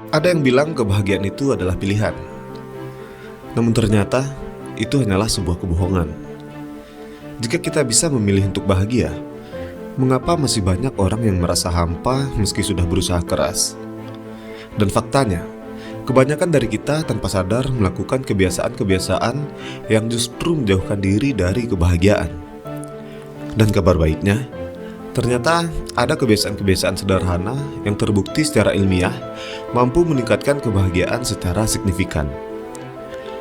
Ada yang bilang kebahagiaan itu adalah pilihan. Namun ternyata itu hanyalah sebuah kebohongan. Jika kita bisa memilih untuk bahagia, mengapa masih banyak orang yang merasa hampa meski sudah berusaha keras? Dan faktanya, kebanyakan dari kita tanpa sadar melakukan kebiasaan-kebiasaan yang justru menjauhkan diri dari kebahagiaan. Dan kabar baiknya, ternyata ada kebiasaan-kebiasaan sederhana yang terbukti secara ilmiah mampu meningkatkan kebahagiaan secara signifikan.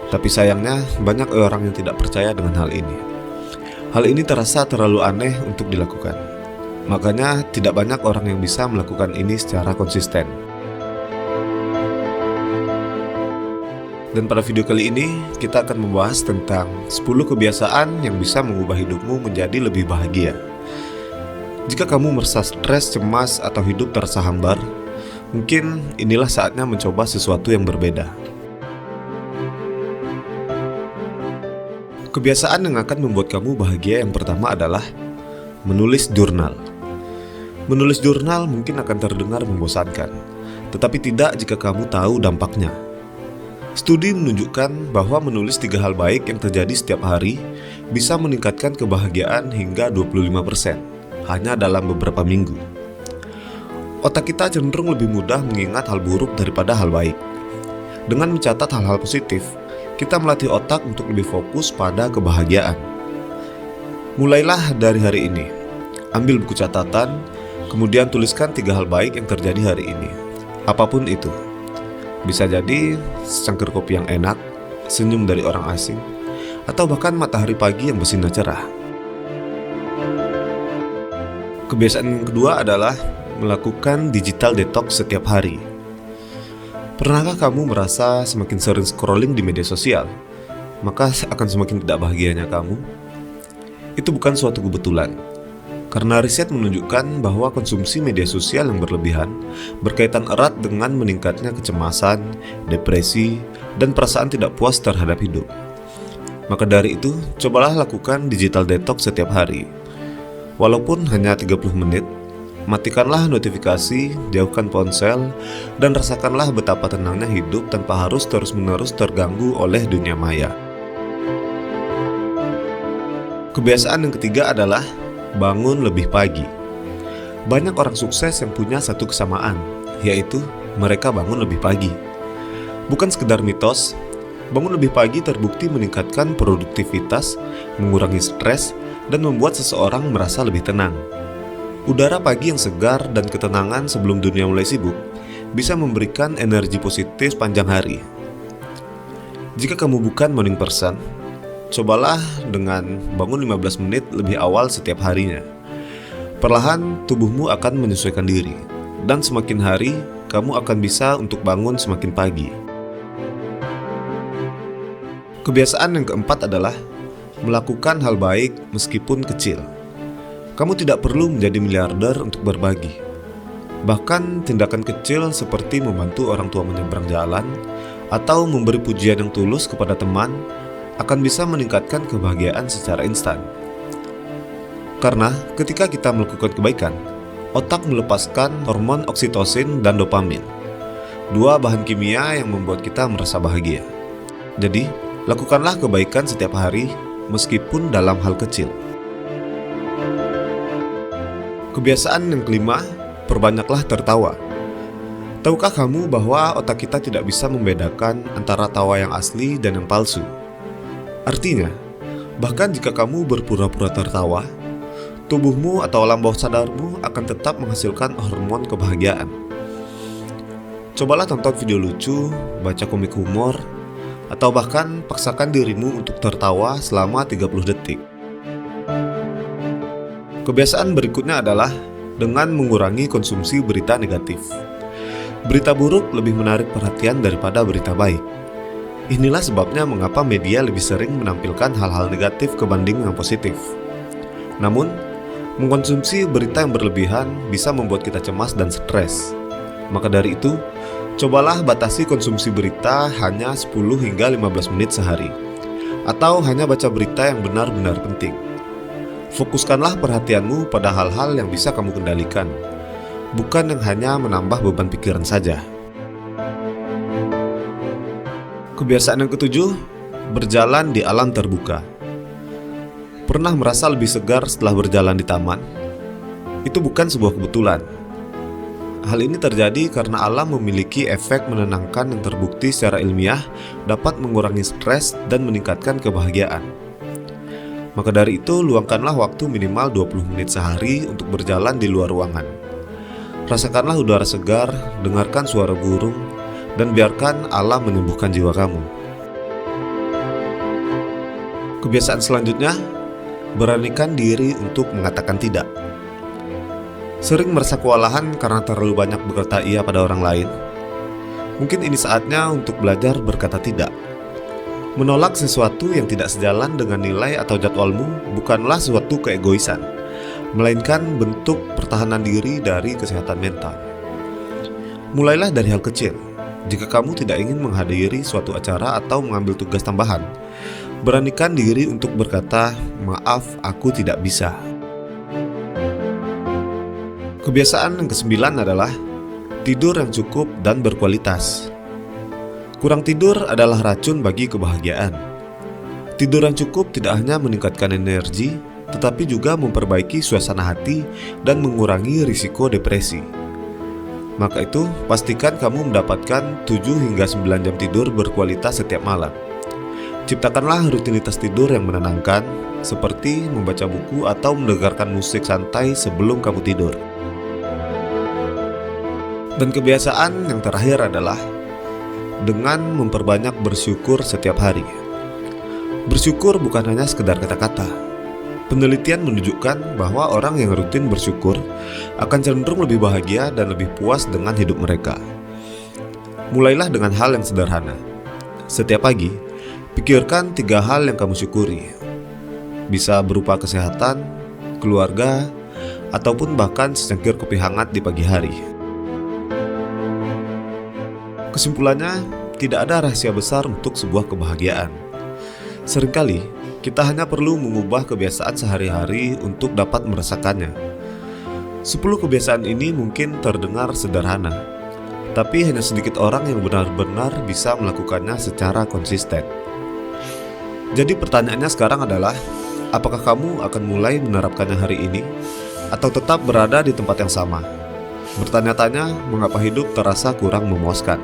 Tapi sayangnya banyak orang yang tidak percaya dengan hal ini. Hal ini terasa terlalu aneh untuk dilakukan. Makanya tidak banyak orang yang bisa melakukan ini secara konsisten. Dan pada video kali ini kita akan membahas tentang 10 kebiasaan yang bisa mengubah hidupmu menjadi lebih bahagia. Jika kamu merasa stres, cemas, atau hidup terasa hambar, mungkin inilah saatnya mencoba sesuatu yang berbeda. Kebiasaan yang akan membuat kamu bahagia yang pertama adalah menulis jurnal. Menulis jurnal mungkin akan terdengar membosankan, tetapi tidak jika kamu tahu dampaknya. Studi menunjukkan bahwa menulis 3 hal baik yang terjadi setiap hari bisa meningkatkan kebahagiaan hingga 25%, hanya dalam beberapa minggu. Otak kita cenderung lebih mudah mengingat hal buruk daripada hal baik. Dengan mencatat hal-hal positif, kita melatih otak untuk lebih fokus pada kebahagiaan. Mulailah dari hari ini. Ambil buku catatan, kemudian tuliskan 3 hal baik yang terjadi hari ini. Apapun itu. Bisa jadi secangkir kopi yang enak, senyum dari orang asing, atau bahkan matahari pagi yang bersinar cerah. Kebiasaan yang kedua adalah melakukan digital detox setiap hari. Pernahkah kamu merasa semakin sering scrolling di media sosial, maka akan semakin tidak bahagianya kamu? Itu bukan suatu kebetulan, karena riset menunjukkan bahwa konsumsi media sosial yang berlebihan berkaitan erat dengan meningkatnya kecemasan, depresi, dan perasaan tidak puas terhadap hidup. Maka dari itu, cobalah lakukan digital detox setiap hari. Walaupun hanya 30 menit, matikanlah notifikasi, jauhkan ponsel, dan rasakanlah betapa tenangnya hidup tanpa harus terus-menerus terganggu oleh dunia maya. Kebiasaan yang ketiga adalah bangun lebih pagi. Banyak orang sukses yang punya satu kesamaan, yaitu mereka bangun lebih pagi. Bukan sekedar mitos, bangun lebih pagi terbukti meningkatkan produktivitas, mengurangi stres, dan membuat seseorang merasa lebih tenang. Udara pagi yang segar dan ketenangan sebelum dunia mulai sibuk bisa memberikan energi positif panjang hari. Jika kamu bukan morning person, cobalah dengan bangun 15 menit lebih awal setiap harinya. Perlahan tubuhmu akan menyesuaikan diri, dan semakin hari kamu akan bisa untuk bangun semakin pagi. Kebiasaan yang keempat adalah melakukan hal baik meskipun kecil. Kamu tidak perlu menjadi miliarder untuk berbagi. Bahkan tindakan kecil seperti membantu orang tua menyeberang jalan atau memberi pujian yang tulus kepada teman akan bisa meningkatkan kebahagiaan secara instan. Karena ketika kita melakukan kebaikan, otak melepaskan hormon oksitosin dan dopamin, 2 bahan kimia yang membuat kita merasa bahagia. Jadi, lakukanlah kebaikan setiap hari meskipun dalam hal kecil. Kebiasaan yang kelima, perbanyaklah tertawa. Tahukah kamu bahwa otak kita tidak bisa membedakan antara tawa yang asli dan yang palsu? Artinya, bahkan jika kamu berpura-pura tertawa, tubuhmu atau alam bawah sadarmu akan tetap menghasilkan hormon kebahagiaan. Cobalah tonton video lucu, baca komik humor, atau bahkan paksakan dirimu untuk tertawa selama 30 detik. Kebiasaan berikutnya adalah dengan mengurangi konsumsi berita negatif. Berita buruk lebih menarik perhatian daripada berita baik. Inilah sebabnya mengapa media lebih sering menampilkan hal-hal negatif kebanding yang positif. Namun, mengkonsumsi berita yang berlebihan bisa membuat kita cemas dan stres. Maka dari itu, cobalah batasi konsumsi berita hanya 10 hingga 15 menit sehari, atau hanya baca berita yang benar-benar penting. Fokuskanlah perhatianmu pada hal-hal yang bisa kamu kendalikan, bukan yang hanya menambah beban pikiran saja. Kebiasaan yang ketujuh, berjalan di alam terbuka. Pernah merasa lebih segar setelah berjalan di taman? Itu bukan sebuah kebetulan. Hal ini terjadi karena alam memiliki efek menenangkan yang terbukti secara ilmiah dapat mengurangi stres dan meningkatkan kebahagiaan. Maka dari itu, luangkanlah waktu minimal 20 menit sehari untuk berjalan di luar ruangan. Rasakanlah udara segar, dengarkan suara burung, dan biarkan alam menyembuhkan jiwa kamu. Kebiasaan selanjutnya, beranikan diri untuk mengatakan tidak. Sering merasa kewalahan karena terlalu banyak berkata iya pada orang lain. Mungkin ini saatnya untuk belajar berkata tidak. Menolak sesuatu yang tidak sejalan dengan nilai atau jadwalmu bukanlah suatu keegoisan, melainkan bentuk pertahanan diri dari kesehatan mental. Mulailah dari hal kecil. Jika kamu tidak ingin menghadiri suatu acara atau mengambil tugas tambahan, beranikan diri untuk berkata, "Maaf, aku tidak bisa." Kebiasaan yang kesembilan adalah tidur yang cukup dan berkualitas. Kurang tidur adalah racun bagi kebahagiaan. Tidur yang cukup tidak hanya meningkatkan energi, tetapi juga memperbaiki suasana hati dan mengurangi risiko depresi. Maka itu, pastikan kamu mendapatkan 7 hingga 9 jam tidur berkualitas setiap malam. Ciptakanlah rutinitas tidur yang menenangkan, seperti membaca buku atau mendengarkan musik santai sebelum kamu tidur. Dan kebiasaan yang terakhir adalah dengan memperbanyak bersyukur setiap hari. Bersyukur bukan hanya sekedar kata-kata. Penelitian menunjukkan bahwa orang yang rutin bersyukur akan cenderung lebih bahagia dan lebih puas dengan hidup mereka. Mulailah dengan hal yang sederhana. Setiap pagi, pikirkan 3 hal yang kamu syukuri. Bisa berupa kesehatan, keluarga, ataupun bahkan secangkir kopi hangat di pagi hari. Kesimpulannya, tidak ada rahasia besar untuk sebuah kebahagiaan. Seringkali, kita hanya perlu mengubah kebiasaan sehari-hari untuk dapat merasakannya. 10 kebiasaan ini mungkin terdengar sederhana, tapi hanya sedikit orang yang benar-benar bisa melakukannya secara konsisten. Jadi pertanyaannya sekarang adalah, apakah kamu akan mulai menerapkannya hari ini, atau tetap berada di tempat yang sama? Bertanya-tanya mengapa hidup terasa kurang memuaskan.